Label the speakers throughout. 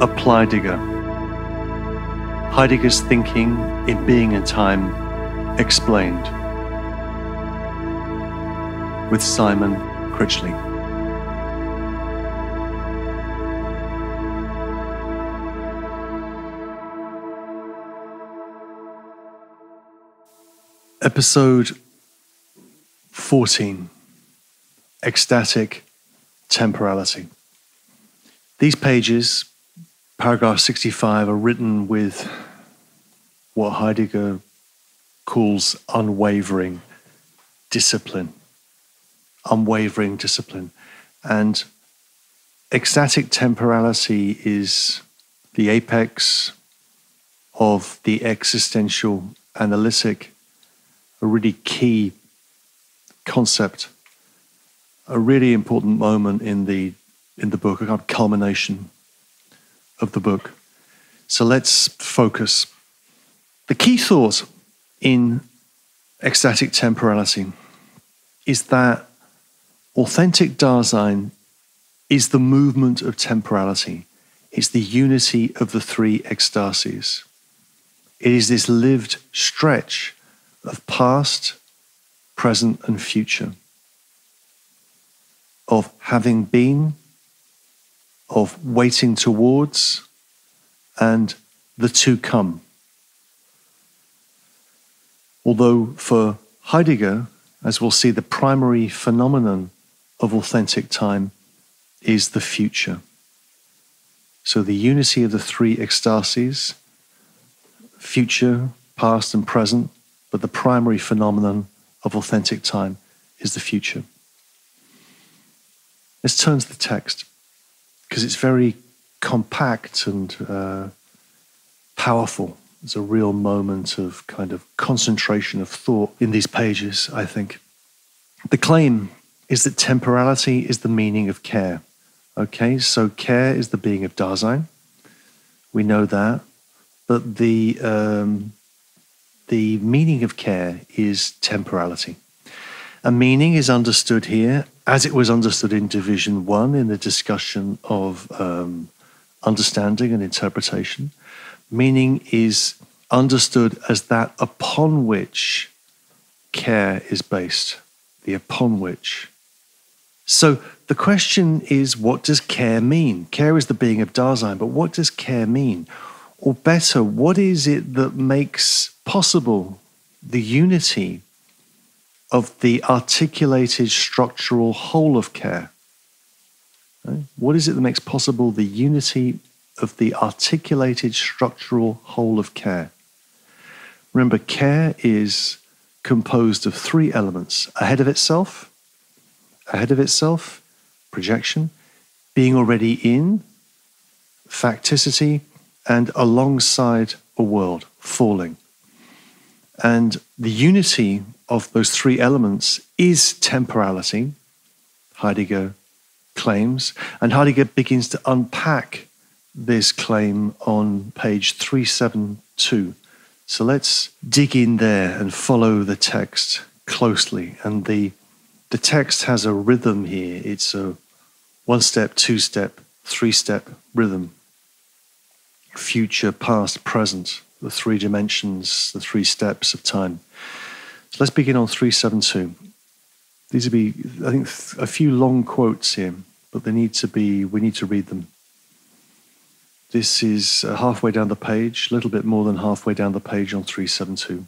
Speaker 1: Apply-Degger. Heidegger's thinking in Being and Time explained, with Simon Critchley. Episode 14, Ecstatic Temporality. These pages, paragraph 65, are written with what Heidegger calls unwavering discipline. Unwavering discipline. And ecstatic temporality is the apex of the existential analytic, a really key concept, a really important moment in the book, a kind of culmination of the book. So let's focus. The key thought in ecstatic temporality is that authentic Dasein is the movement of temporality. It's the unity of the three ecstasies. It is this lived stretch of past, present, and future, of having been, of waiting towards, and the to come. Although for Heidegger, as we'll see, the primary phenomenon of authentic time is the future. So the unity of the three ecstasies, future, past, and present, but the primary phenomenon of authentic time is the future. Let's turn to the text, because it's very compact and powerful. It's a real moment of kind of concentration of thought in these pages, I think. The claim is that temporality is the meaning of care. Okay, so care is the being of Dasein. We know that. But the meaning of care is temporality. And meaning is understood here as it was understood in Division 1 in the discussion of understanding and interpretation. Meaning is understood as that upon which care is based, the upon which. So the question is, what does care mean? Care is the being of Dasein, but what does care mean? Or better, what is it that makes possible the unity of the articulated structural whole of care? Right? What is it that makes possible the unity of the articulated structural whole of care? Remember, care is composed of three elements: ahead of itself, projection, being already in, facticity, and alongside a world, falling. And the unity of those three elements is temporality, Heidegger claims, and Heidegger begins to unpack this claim on page 372. So let's dig in there and follow the text closely. And the text has a rhythm here. It's a one-step, two-step, three-step rhythm. Future, past, present, the three dimensions, the three steps of time. So let's begin on 372. These will be, I think, a few long quotes here, but we need to read them. This is halfway down the page, a little bit more than halfway down the page on 372.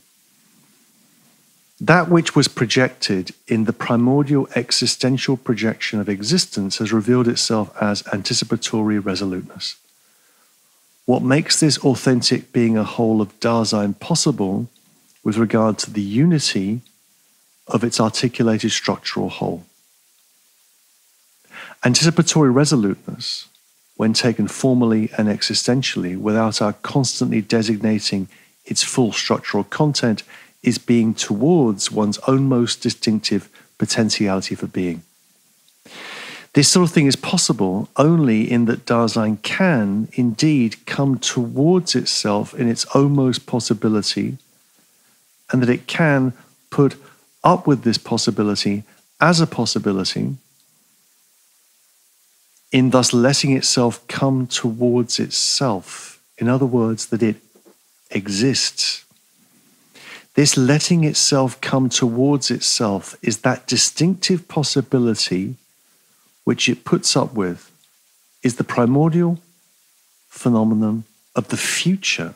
Speaker 1: That which was projected in the primordial existential projection of existence has revealed itself as anticipatory resoluteness. What makes this authentic being a whole of Dasein possible with regard to the unity of its articulated structural whole? Anticipatory resoluteness, when taken formally and existentially, without our constantly designating its full structural content, is being towards one's own most distinctive potentiality for being. This sort of thing is possible only in that Dasein can indeed come towards itself in its own most possibility, and that it can put up with this possibility as a possibility in thus letting itself come towards itself. In other words, that it exists. This letting itself come towards itself is that distinctive possibility which it puts up with, is the primordial phenomenon of the future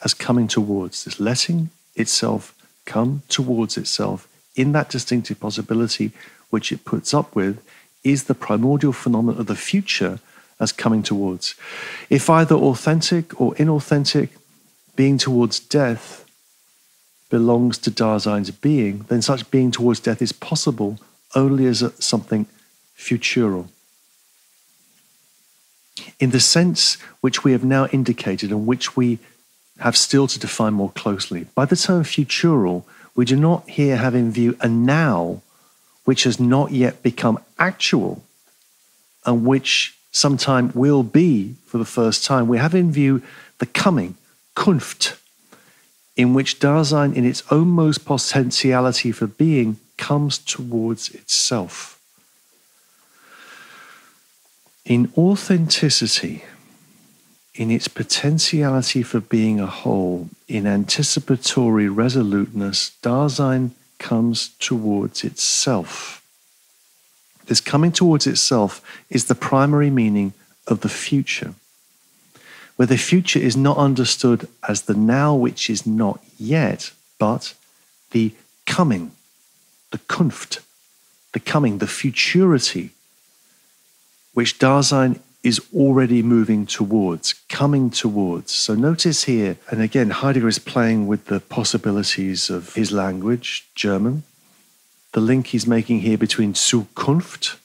Speaker 1: as coming towards. This letting itself come towards itself in that distinctive possibility which it puts up with is the primordial phenomenon of the future as coming towards. If either authentic or inauthentic being towards death belongs to Dasein's being, then such being towards death is possible only as something futural. In the sense which we have now indicated and which we have still to define more closely, by the term futural, we do not here have in view a now which has not yet become actual and which sometime will be for the first time. We have in view the coming, Kunft, in which Dasein in its own most potentiality for being comes towards itself. In authenticity, in its potentiality for being a whole, in anticipatory resoluteness, Dasein comes towards itself. This coming towards itself is the primary meaning of the future, where the future is not understood as the now which is not yet, but the coming, the Kunft, the coming, the futurity, which Dasein is already moving towards, coming towards. So notice here, and again, Heidegger is playing with the possibilities of his language, German. The link he's making here between Zukunft,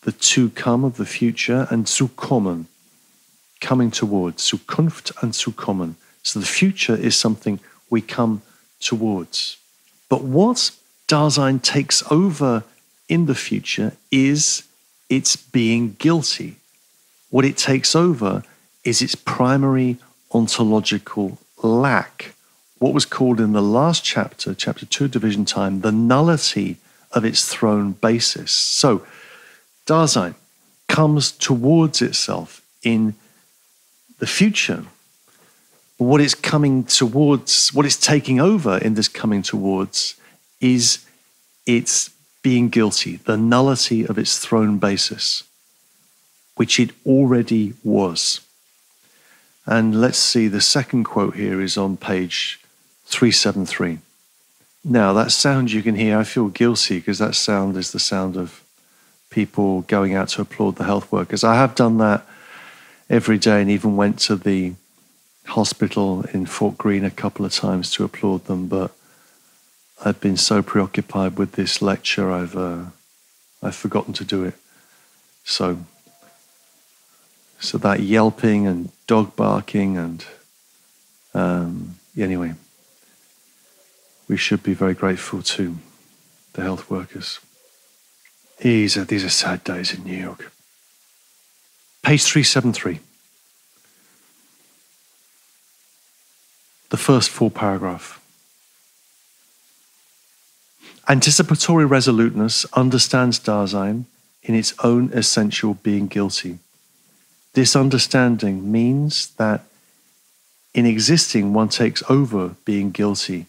Speaker 1: the to come of the future, and Zukommen, coming towards, Zukunft and Zukommen. So the future is something we come towards. But what Dasein takes over in the future is its being guilty. What it takes over is its primary ontological lack. What was called in the last chapter, chapter 2, Division Time, the nullity of its throne basis. So Dasein comes towards itself in the future. What it's coming towards, what it's taking over in this coming towards is its being guilty, the nullity of its throne basis, which it already was. And let's see, the second quote here is on page 373. Now, that sound you can hear, I feel guilty because that sound is the sound of people going out to applaud the health workers. I have done that every day and even went to the hospital in Fort Greene a couple of times to applaud them, but I've been so preoccupied with this lecture, I've forgotten to do it. So that yelping and dog barking and anyway, we should be very grateful to the health workers. These are sad days in New York. Page 373. The first full paragraph. Anticipatory resoluteness understands Dasein in its own essential being guilty. This understanding means that in existing one takes over being guilty.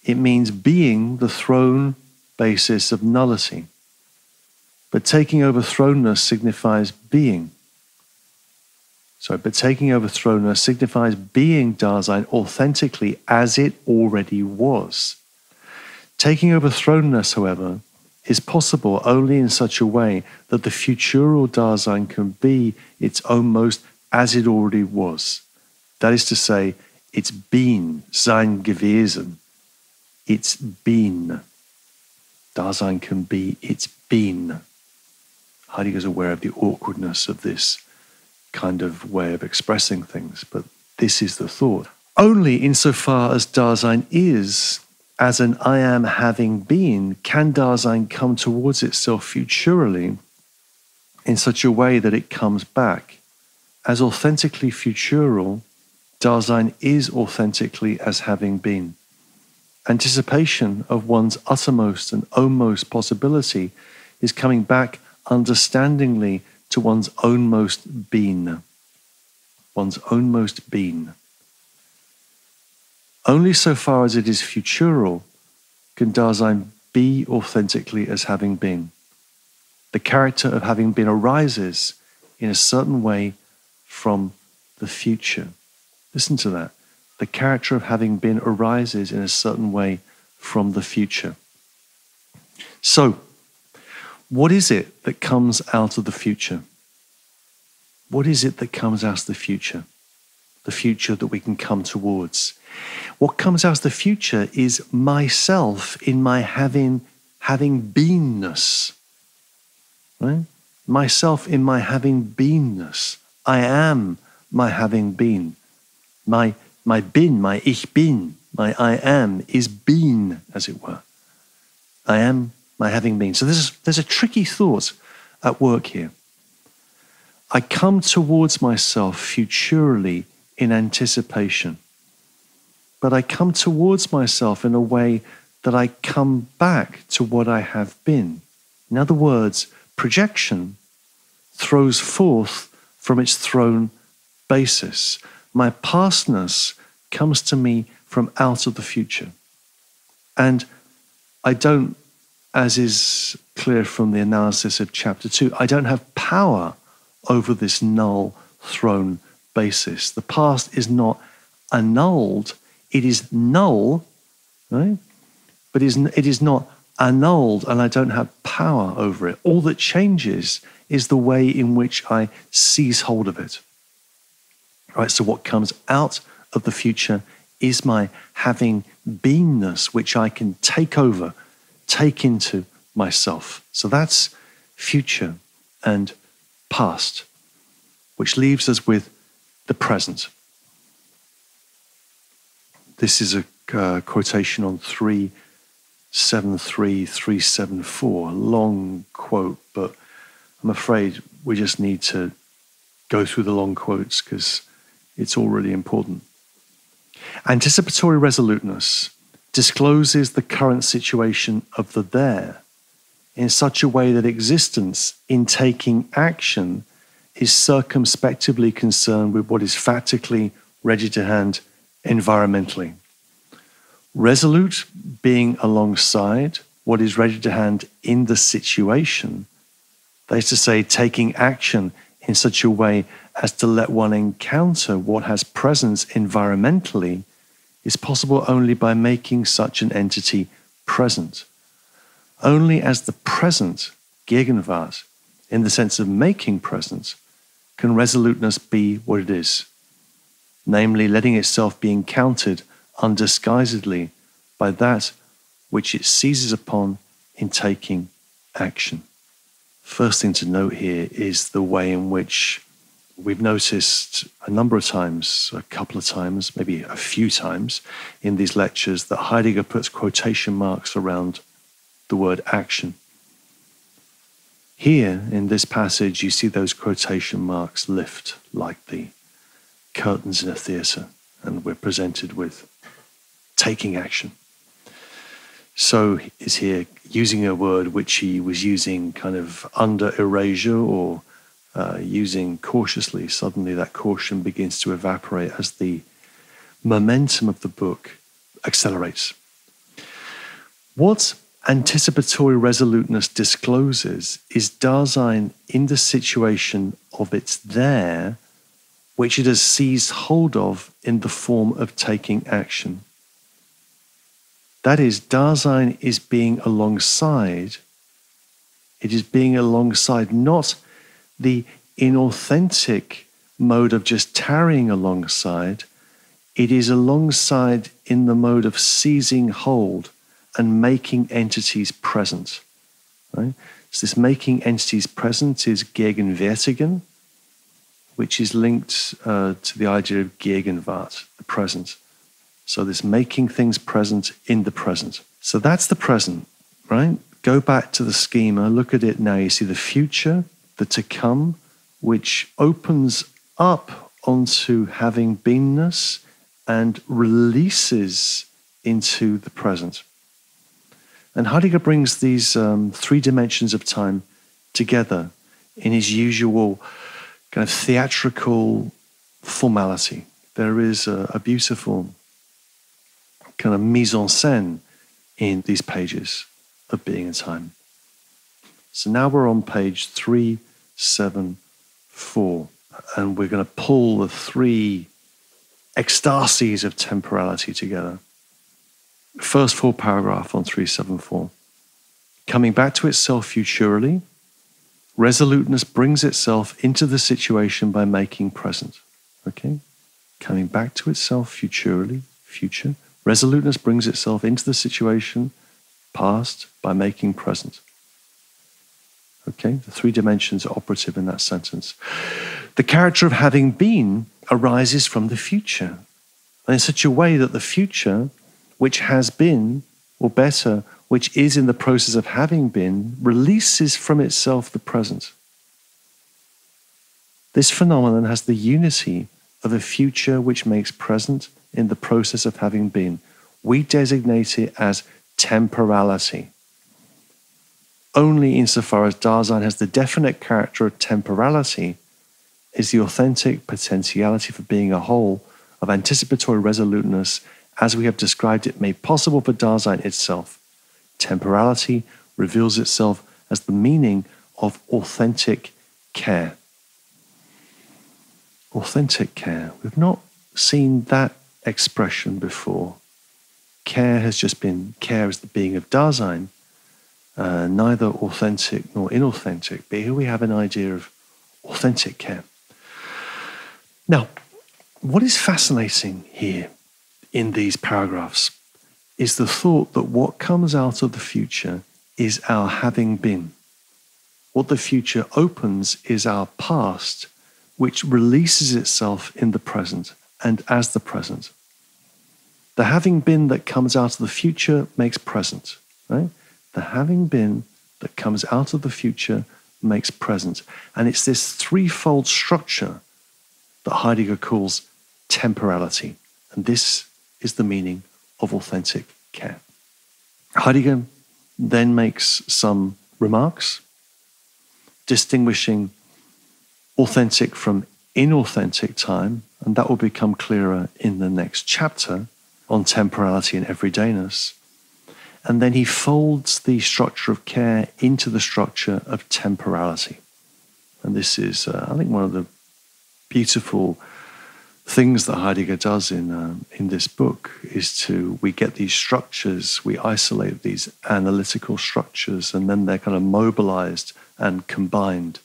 Speaker 1: It means being the throne basis of nullity. But taking over thrownness signifies being. But taking over thrownness signifies being Dasein authentically as it already was. Taking over thrownness, however, is possible only in such a way that the futural Dasein can be its own most as it already was. That is to say, it's been, sein gewesen. It's been. Dasein can be its been. Heidegger's aware of the awkwardness of this kind of way of expressing things, but this is the thought. Only insofar as Dasein is, as an I am having been, can Dasein come towards itself futurally in such a way that it comes back. As authentically futural, Dasein is authentically as having been. Anticipation of one's uttermost and ownmost possibility is coming back understandingly to one's ownmost being. One's ownmost being. Only so far as it is futural can Dasein be authentically as having been. The character of having been arises in a certain way from the future. Listen to that. The character of having been arises in a certain way from the future. So, what is it that comes out of the future? What is it that comes out of the future? The future that we can come towards. What comes out of the future is myself in my having beinness. Right? Myself in my having beinness. I am my having been. My bin, my ich bin, my I am is been, as it were. I am my having been. So there's a tricky thought at work here. I come towards myself futurally in anticipation. But I come towards myself in a way that I come back to what I have been. In other words, projection throws forth from its thrown basis. My pastness comes to me from out of the future. And I don't, as is clear from the analysis of chapter 2, I don't have power over this null thrown basis. The past is not annulled, it is null, right? But it is not annulled, and I don't have power over it. All that changes is the way in which I seize hold of it. Right? So what comes out of the future is my having beinness, which I can take over, take into myself. So that's future and past, which leaves us with the present. This is a quotation on 373, 374, a long quote, but I'm afraid we just need to go through the long quotes because it's all really important. Anticipatory resoluteness discloses the current situation of the there in such a way that existence in taking action is circumspectively concerned with what is factically ready to hand environmentally. Resolute being alongside what is ready to hand in the situation, that is to say, taking action in such a way as to let one encounter what has presence environmentally, is possible only by making such an entity present. Only as the present, Gegenwart, in the sense of making present, can resoluteness be what it is, namely letting itself be encountered undisguisedly by that which it seizes upon in taking action. First thing to note here is the way in which we've noticed a number of times, a couple of times, maybe a few times in these lectures, that Heidegger puts quotation marks around the word action. Here in this passage, you see those quotation marks lift like the curtains in a theatre, and we're presented with taking action. So is here using a word which he was using kind of under erasure or using cautiously. Suddenly that caution begins to evaporate as the momentum of the book accelerates. What anticipatory resoluteness discloses is Dasein in the situation of its there, which it has seized hold of in the form of taking action. That is, Dasein is being alongside. It is being alongside not the inauthentic mode of just tarrying alongside. It is alongside in the mode of seizing hold and making entities present. Right? So this making entities present is Gegenwärtigen, which is linked to the idea of Gegenwart, the present. So this making things present in the present. So that's the present, right? Go back to the schema, look at it now. You see the future, the to come, which opens up onto having beinness and releases into the present. And Heidegger brings these three dimensions of time together in his usual kind of theatrical formality. There is a beautiful kind of mise en scène in these pages of Being and Time. So now we're on page 374, and we're going to pull the three ecstasies of temporality together. First full paragraph on 374. Coming back to itself futurally, resoluteness brings itself into the situation by making present. Okay? Coming back to itself futurally, future. Resoluteness brings itself into the situation, past, by making present. Okay? The three dimensions are operative in that sentence. The character of having been arises from the future, and in such a way that the future, which has been, or better, which is in the process of having been, releases from itself the present. This phenomenon has the unity of a future which makes present in the process of having been. We designate it as temporality. Only insofar as Dasein has the definite character of temporality is the authentic potentiality for being a whole of anticipatory resoluteness, as we have described it, made possible for Dasein itself. Temporality reveals itself as the meaning of authentic care. Authentic care. We've not seen that expression before. Care has just been, care is the being of Dasein, neither authentic nor inauthentic. But here we have an idea of authentic care. Now, what is fascinating here in these paragraphs is the thought that what comes out of the future is our having been. What the future opens is our past, which releases itself in the present and as the present. The having been that comes out of the future makes present, right? The having been that comes out of the future makes present. And it's this threefold structure that Heidegger calls temporality. And this is the meaning of authentic care. Heidegger then makes some remarks distinguishing authentic from inauthentic time, and that will become clearer in the next chapter on temporality and everydayness. And then he folds the structure of care into the structure of temporality. And this is, I think, one of the beautiful things that Heidegger does in this book is we get these structures, we isolate these analytical structures, and then they're kind of mobilized and combined.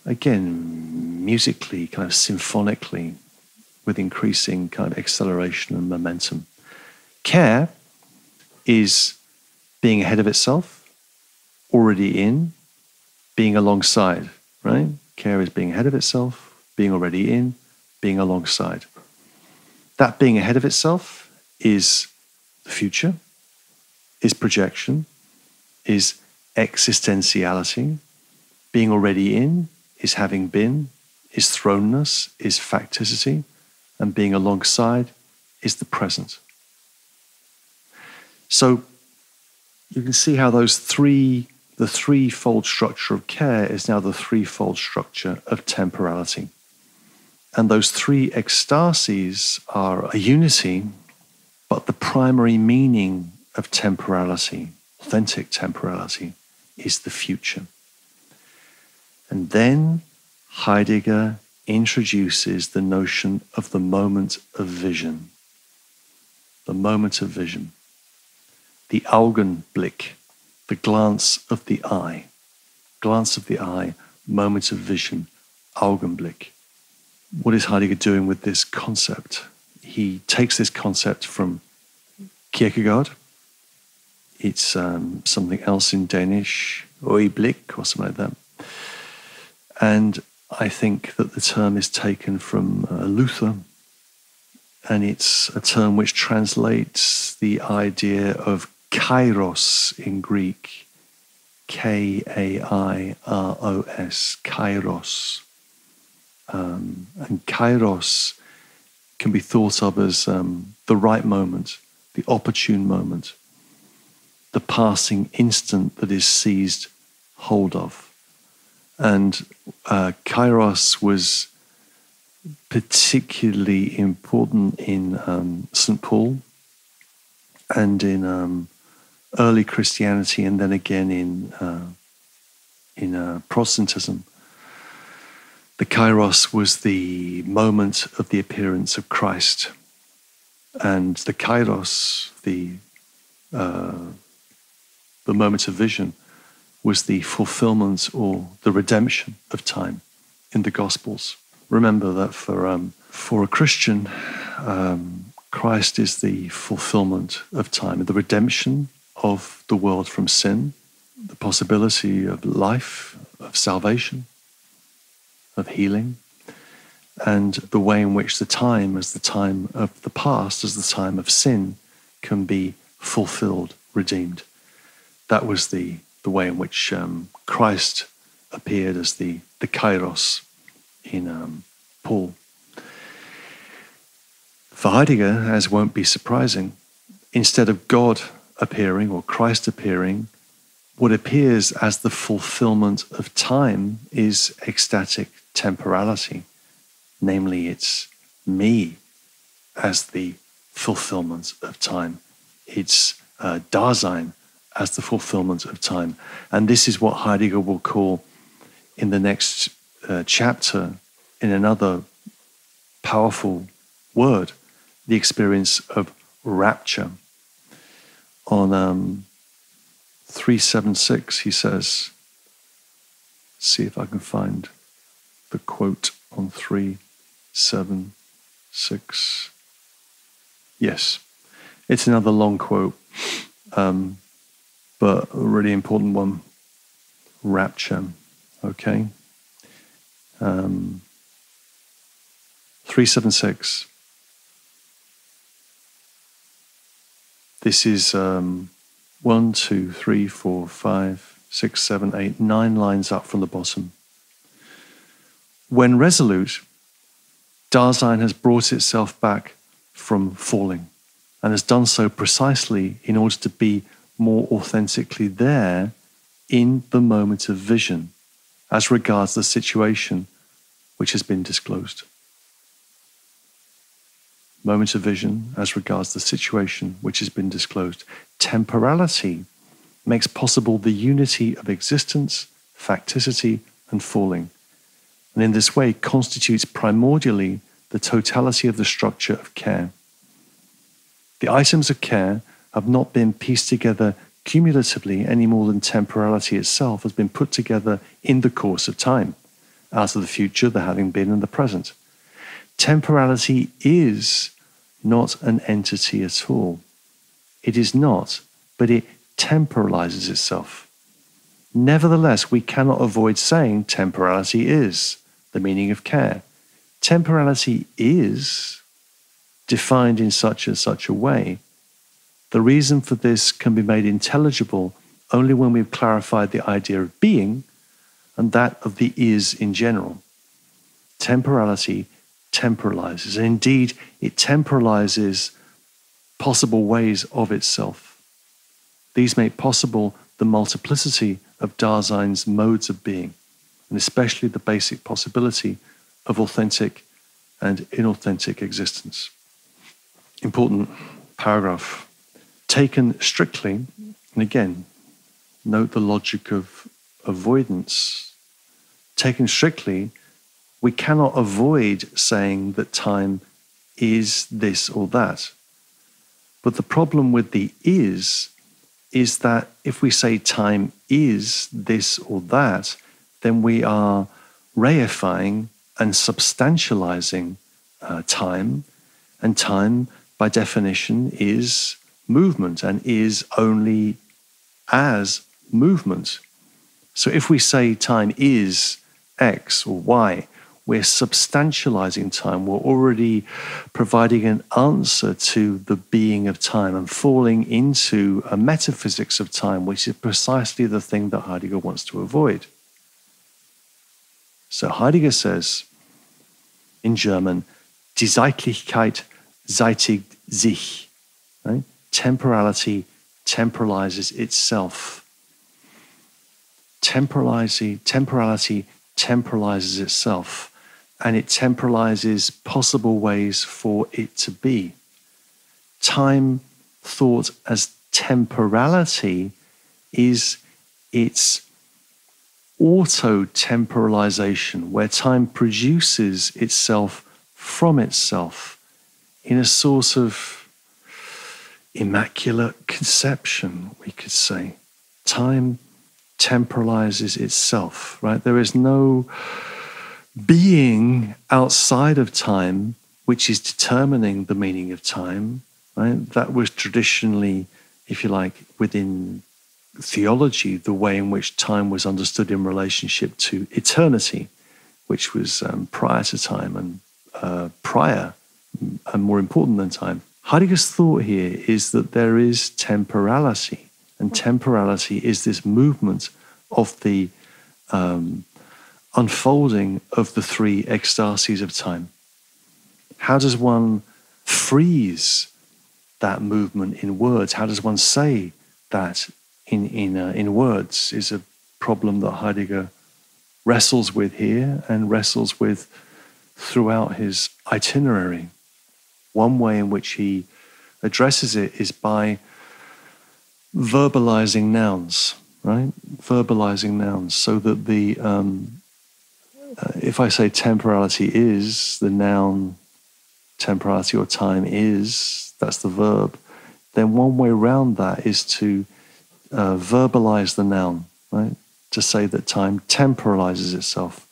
Speaker 1: Again, musically, kind of symphonically, with increasing kind of acceleration and momentum. Care is being ahead of itself, already in, being alongside, right? Care is being ahead of itself, being already in, being alongside. That being ahead of itself is the future, is projection, is existentiality. Being already in is having been, is thrownness, is facticity, and being alongside is the present. So you can see how the threefold structure of care is now the threefold structure of temporality. And those three ecstasies are a unity, but the primary meaning of temporality, authentic temporality, is the future. And then Heidegger introduces the notion of the moment of vision. The moment of vision. The Augenblick, the glance of the eye. Glance of the eye, moment of vision, Augenblick. What is Heidegger doing with this concept? He takes this concept from Kierkegaard. It's something else in Danish, Øjeblik, or something like that. And I think that the term is taken from Luther, and it's a term which translates the idea of kairos in Greek, K-A-I-R-O-S, kairos. And kairos can be thought of as the right moment, the opportune moment, the passing instant that is seized hold of. And Kairos was particularly important in St. Paul and in early Christianity, and then again in Protestantism. The Kairos was the moment of the appearance of Christ, and the Kairos, the moment of vision, was the fulfillment or the redemption of time in the Gospels. Remember that for a Christian, Christ is the fulfillment of time, the redemption of the world from sin, the possibility of life, of salvation, of healing, and the way in which the time, as the time of the past, as the time of sin, can be fulfilled, redeemed. That was the way in which Christ appeared as the Kairos in Paul. For Heidegger, as won't be surprising, instead of God appearing or Christ appearing, what appears as the fulfillment of time is ecstatic temporality. Namely, it's me as the fulfillment of time. It's Dasein as the fulfillment of time. And this is what Heidegger will call in the next chapter, in another powerful word, the experience of rapture. On 376, he says, see if I can find the quote on 376. Yes, it's another long quote, but a really important one. Rapture, okay? 376. This is 1, 2, 3, 4, 5, 6, 7, 8, 9 lines up from the bottom. When resolute, Dasein has brought itself back from falling and has done so precisely in order to be more authentically there in the moment of vision as regards the situation which has been disclosed. Moment of vision as regards the situation which has been disclosed. Temporality makes possible the unity of existence, facticity, and falling, and in this way constitutes primordially the totality of the structure of care. The items of care have not been pieced together cumulatively any more than temporality itself has been put together in the course of time, out of the future, the having been, and the present. Temporality is not an entity at all. It is not, but it temporalizes itself. Nevertheless, we cannot avoid saying temporality is the meaning of care. Temporality is defined in such and such a way. The reason for this can be made intelligible only when we've clarified the idea of being and that of the is in general. Temporality temporalizes, and indeed it temporalizes possible ways of itself. These make possible the multiplicity of Dasein's modes of being, and especially the basic possibility of authentic and inauthentic existence. Important paragraph. Taken strictly, and again, note the logic of avoidance. Taken strictly, we cannot avoid saying that time is this or that. But the problem with the is that if we say time is this or that, then we are reifying and substantializing time, and time by definition is movement and is only as movement. So if we say time is X or Y, we're substantializing time. We're already providing an answer to the being of time and falling into a metaphysics of time, which is precisely the thing that Heidegger wants to avoid. So Heidegger says in German, die Zeitlichkeit zeitigt sich. Right? Temporality temporalizes itself. Temporality temporalizes itself, and it temporalizes possible ways for it to be. Time, thought as temporality, is its auto-temporalization, where time produces itself from itself in a sort of immaculate conception, we could say. Time temporalizes itself, right? There is no being outside of time which is determining the meaning of time, right? That was traditionally, if you like, within theology, the way in which time was understood in relationship to eternity, which was prior to time and prior and more important than time. Heidegger's thought here is that there is temporality, and temporality is this movement of the unfolding of the three ecstasies of time. How does one freeze that movement in words? How does one say that in words is a problem that Heidegger wrestles with here and wrestles with throughout his itinerary. One way in which he addresses it is by verbalizing nouns, right? Verbalizing nouns, so that the if I say temporality is, the noun temporality or time is, that's the verb, then one way around that is to verbalize the noun, right? To say that time temporalizes itself.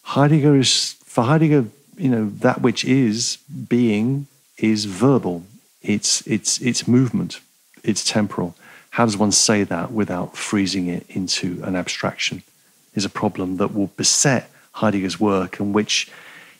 Speaker 1: For Heidegger, that which is being is verbal. It's movement. It's temporal. How does one say that without freezing it into an abstraction? Is a problem that will beset Heidegger's work, and which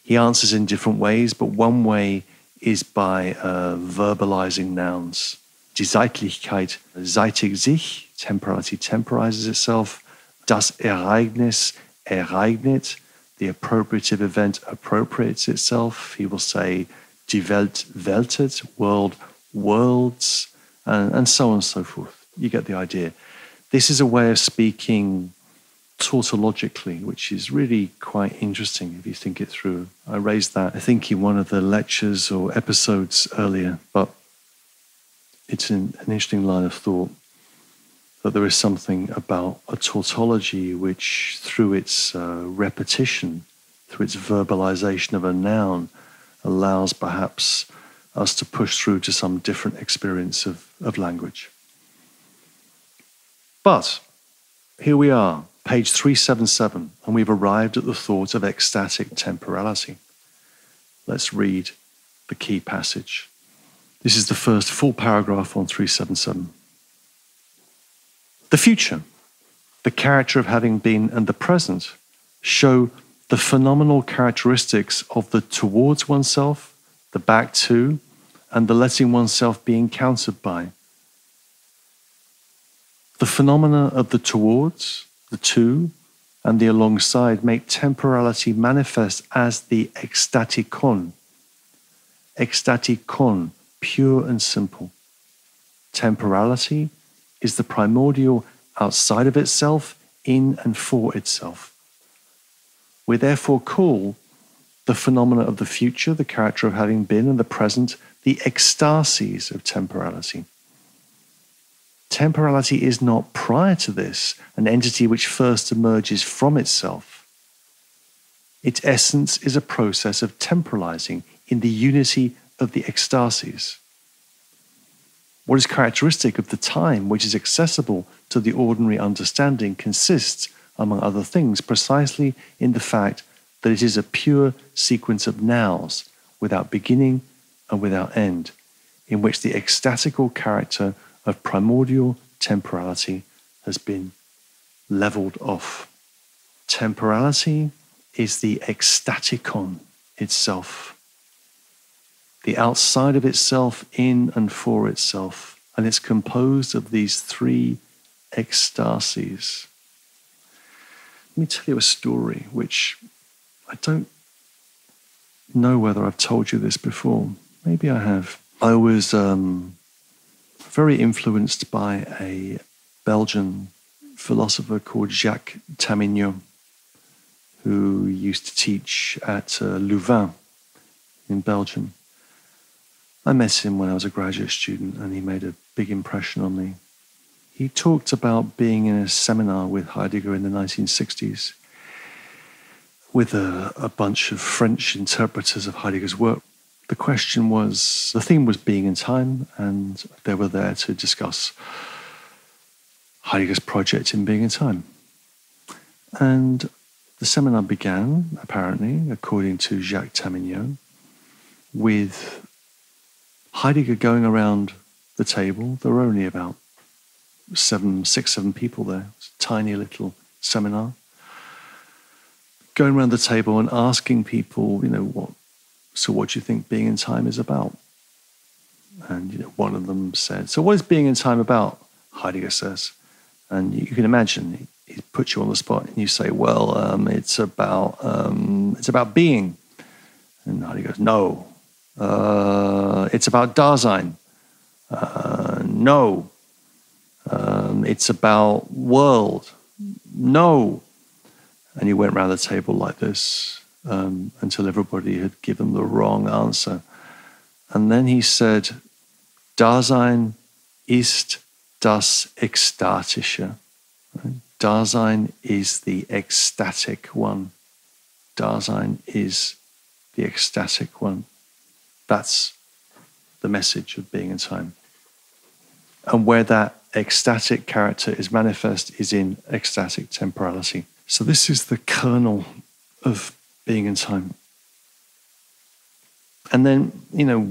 Speaker 1: he answers in different ways, but one way is by verbalizing nouns. Die Zeitlichkeit zeitigt sich, temporality temporizes itself. Das Ereignis ereignet, the appropriative event appropriates itself. He will say, die Welt weltet, world worlds, and so on and so forth. You get the idea. This is a way of speaking tautologically, which is really quite interesting if you think it through. I raised that, I think, in one of the lectures or episodes earlier, but it's an interesting line of thought that there is something about a tautology which, through its repetition, through its verbalization of a noun, allows perhaps us to push through to some different experience of language. But here we are, page 377, and we've arrived at the thought of ecstatic temporality. Let's read the key passage. This is the first full paragraph on 377. The future, the character of having been, and the present show the phenomenal characteristics of the towards oneself, the back to, and the letting oneself be encountered by. The phenomena of the towards, the to, and the alongside make temporality manifest as the ecstatikon. Ecstatikon, pure and simple. Temporality is the primordial outside of itself, in and for itself. We therefore call the phenomena of the future, the character of having been, and the present, the ecstasies of temporality. Temporality is not, prior to this, an entity which first emerges from itself. Its essence is a process of temporalizing in the unity of the ecstasies. What is characteristic of the time which is accessible to the ordinary understanding consists, among other things, precisely in the fact that it is a pure sequence of nows, without beginning and without end, in which the ecstatical character of primordial temporality has been leveled off. Temporality is the ecstatikon itself, the outside of itself, in and for itself, and it's composed of these three ecstasies. Let me tell you a story which I don't know whether I've told you this before. Maybe I have. I was very influenced by a Belgian philosopher called Jacques Tamignot, who used to teach at Louvain in Belgium. I met him when I was a graduate student, and he made a big impression on me. He talked about being in a seminar with Heidegger in the 1960s with a bunch of French interpreters of Heidegger's work. The theme was being in time, and they were there to discuss Heidegger's project in being in time. And the seminar began, apparently, according to Jacques Tamignot, with Heidegger going around the table. There were only about 6, 7 people there. It was a tiny little seminar. Going around the table and asking people, what do you think being in time is about? And one of them said, so what is being in time about? Heidegger says. And you can imagine, he puts you on the spot and you say, well, it's about being. And Heidegger goes, no. It's about Dasein. No. It's about world. No. And he went around the table like this until everybody had given the wrong answer. And then he said, Dasein ist das Ekstatische. Dasein is the ecstatic one. Dasein is the ecstatic one. That's the message of being in time. And where that ecstatic character is manifest is in ecstatic temporality. So this is the kernel of being in time. And then,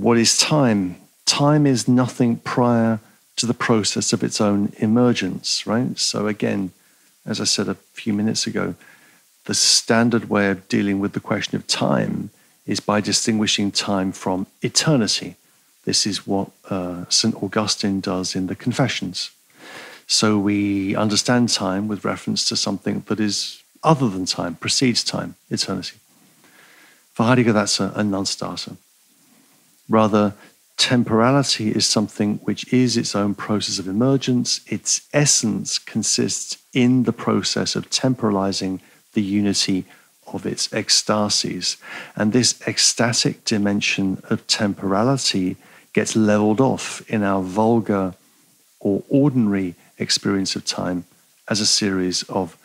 Speaker 1: what is time? Time is nothing prior to the process of its own emergence, right? So again, as I said a few minutes ago, the standard way of dealing with the question of time is by distinguishing time from eternity. This is what St. Augustine does in the Confessions. So we understand time with reference to something that is other than time, precedes time, eternity. For Heidegger, that's a non-starter. Rather, temporality is something which is its own process of emergence. Its essence consists in the process of temporalizing the unity of its ecstasies. And this ecstatic dimension of temporality gets leveled off in our vulgar or ordinary experience of time as a series of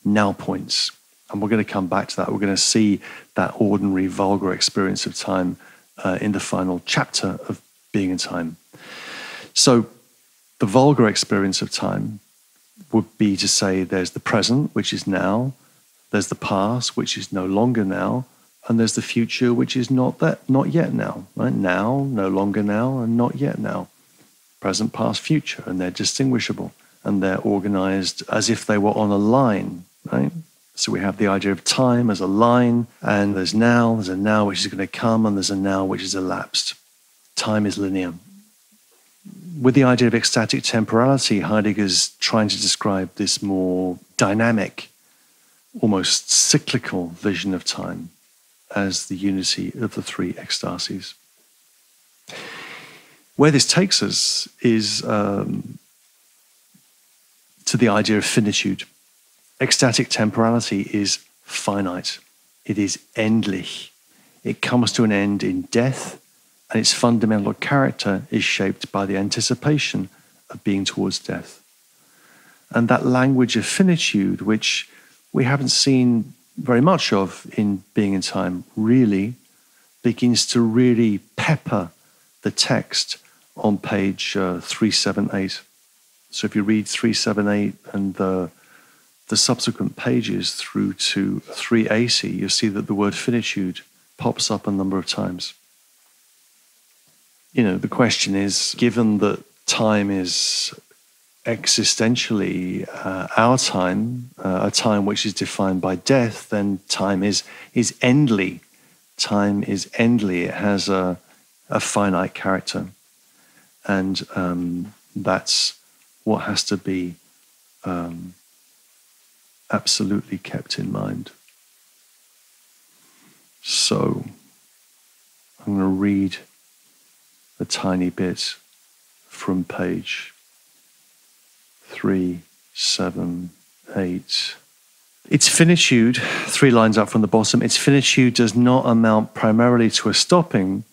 Speaker 1: now points. And we're going to come back to that. We're going to see that ordinary, vulgar experience of time in the final chapter of being in time. So the vulgar experience of time would be to say there's the present, which is now, there's the past, which is no longer now, and there's the future, which is not yet now, right? Now, no longer now, and not yet now. Present, past, future, and they're distinguishable, and they're organized as if they were on a line, right? So we have the idea of time as a line, and there's a now which is going to come, and there's a now which is elapsed. Time is linear. With the idea of ecstatic temporality, Heidegger's trying to describe this more dynamic, almost cyclical vision of time as the unity of the three ecstasies. Where this takes us is to the idea of finitude. Ecstatic temporality is finite. It is endlich. It comes to an end in death, and its fundamental character is shaped by the anticipation of being towards death. And that language of finitude, which we haven't seen very much of in Being in Time, really begins to really pepper the text on page 378. So if you read 378 and the subsequent pages through to 380, you'll see that the word finitude pops up a number of times. The question is, given that time is existentially our time, a time which is defined by death, then time is endly. Time is endly. It has a finite character. And that's what has to be absolutely kept in mind. So I'm going to read a tiny bit from page 3 7, 8. Its finitude, 3 lines up from the bottom, its finitude does not amount primarily to a stopping,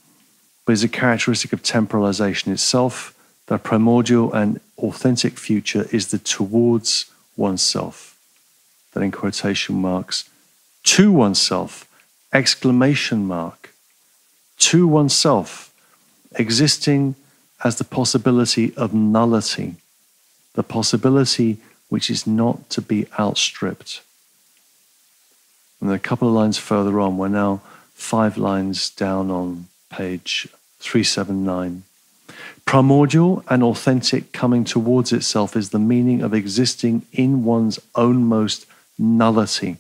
Speaker 1: but is a characteristic of temporalization itself. The primordial and authentic future is the towards oneself. Then in quotation marks, to oneself, exclamation mark, to oneself, existing as the possibility of nullity, the possibility which is not to be outstripped. And a couple of lines further on, we're now 5 lines down on page 379. Primordial and authentic coming towards itself is the meaning of existing in one's ownmost nullity.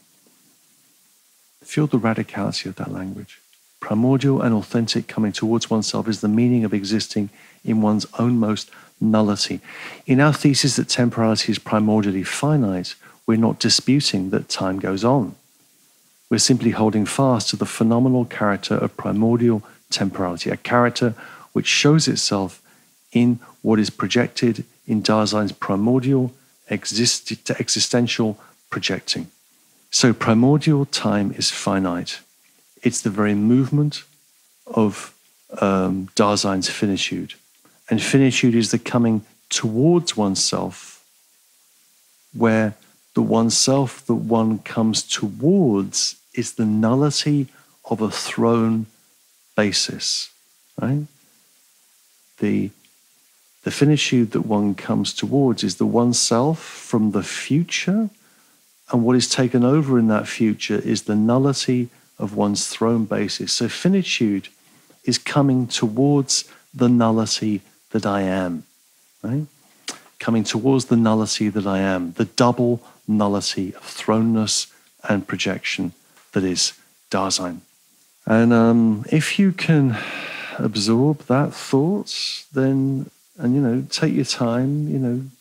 Speaker 1: Feel the radicality of that language. Primordial and authentic coming towards oneself is the meaning of existing in one's ownmost nullity. In our thesis that temporality is primordially finite, we're not disputing that time goes on. We're simply holding fast to the phenomenal character of primordial temporality, a character which shows itself in what is projected in Dasein's primordial existential projecting. So primordial time is finite. It's the very movement of Dasein's finitude. And finitude is the coming towards oneself, where the oneself that one comes towards is the nullity of a thrown basis, right? The finitude that one comes towards is the oneself from the future, and what is taken over in that future is the nullity of one's thrown basis. So finitude is coming towards the nullity that I am, right? Coming towards the nullity that I am, the double nullity of thrownness and projection that is Dasein. And if you can absorb that thought, then, and take your time,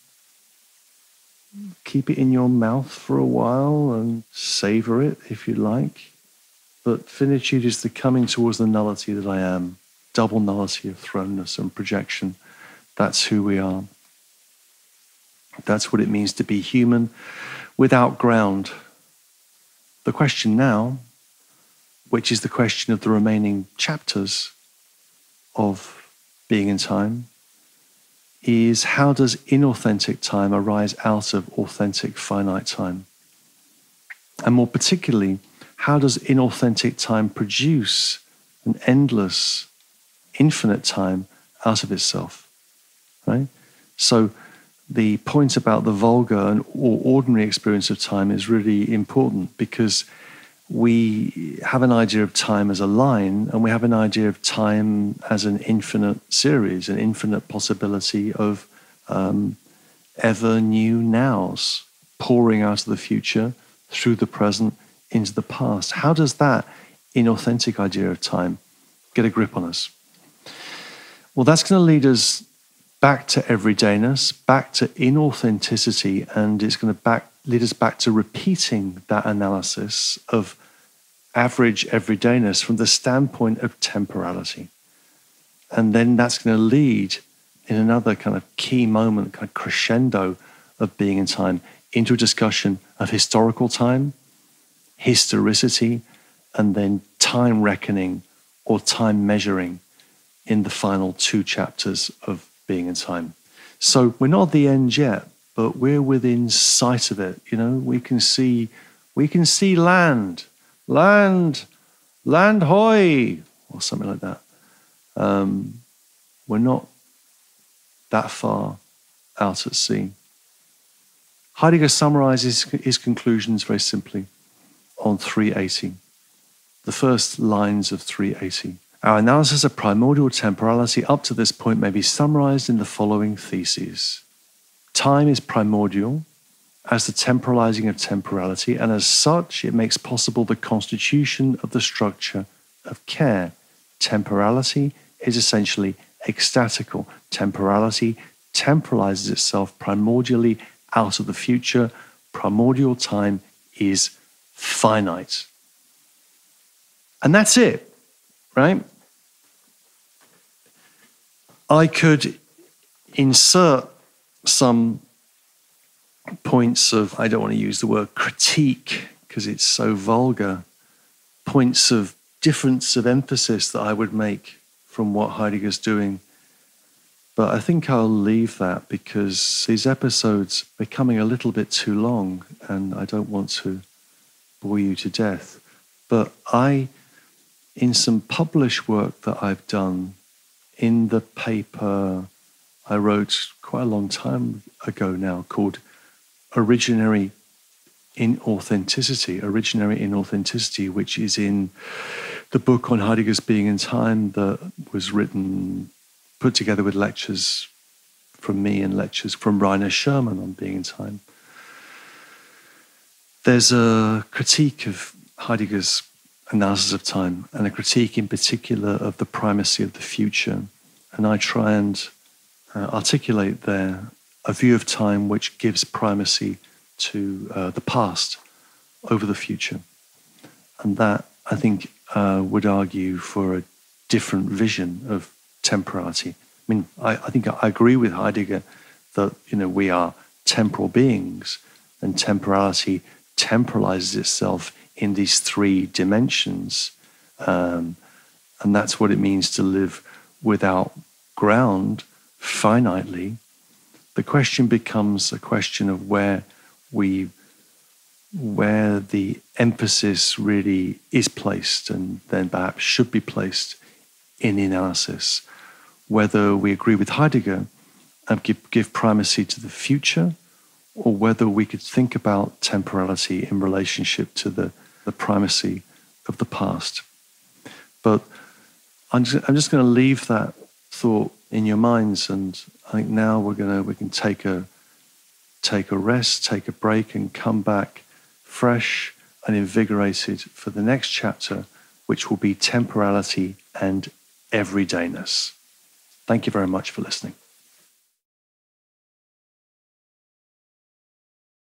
Speaker 1: keep it in your mouth for a while and savor it if you like. But finitude is the coming towards the nullity that I am, double nullity of thrownness and projection. That's who we are. That's what it means to be human without ground. The question now, which is the question of the remaining chapters of Being in Time, is how does inauthentic time arise out of authentic finite time? And more particularly, how does inauthentic time produce an endless, infinite time out of itself? Right? So the point about the vulgar or ordinary experience of time is really important, because we have an idea of time as a line, and we have an idea of time as an infinite series, an infinite possibility of ever new nows pouring out of the future through the present into the past. How does that inauthentic idea of time get a grip on us? Well, that's going to lead us back to everydayness, back to inauthenticity, and it's going to lead us back to repeating that analysis of average everydayness from the standpoint of temporality. And then that's going to lead in another kind of key moment, kind of crescendo of Being in Time, into a discussion of historical time, historicity, and then time reckoning or time measuring in the final 2 chapters of Being in Time. So we're not at the end yet, but we're within sight of it. We can see land hoy, or something like that. We're not that far out at sea. Heidegger summarizes his conclusions very simply on 380. The first lines of 380. Our analysis of primordial temporality up to this point may be summarized in the following theses. Time is primordial as the temporalizing of temporality, and as such, it makes possible the constitution of the structure of care. Temporality is essentially ecstatical. Temporality temporalizes itself primordially out of the future. Primordial time is finite. And that's it, right? I could insert some points of, I don't want to use the word critique because it's so vulgar, points of difference of emphasis that I would make from what Heidegger's doing. But I think I'll leave that because these episodes are becoming a little bit too long and I don't want to bore you to death. But in some published work that I've done, in the paper I wrote quite a long time ago now called Originary in Authenticity, which is in the book on Heidegger's Being and Time that was put together with lectures from me and lectures from Rainer Sherman on Being and Time. There's a critique of Heidegger's analysis of time and a critique in particular of the primacy of the future. And I try and articulate there a view of time which gives primacy to the past over the future. And that, I think, would argue for a different vision of temporality. I mean, I think I agree with Heidegger that, we are temporal beings and temporality temporalizes itself in these three dimensions. And that's what it means to live without ground finitely. The question becomes a question of where the emphasis really is placed and then perhaps should be placed in the analysis. Whether we agree with Heidegger and give primacy to the future, or whether we could think about temporality in relationship to the primacy of the past. But I'm just going to leave that thought in your minds, and I think now we can take a rest, take a break, and come back fresh and invigorated for the next chapter, which will be temporality and everydayness. Thank you very much for listening.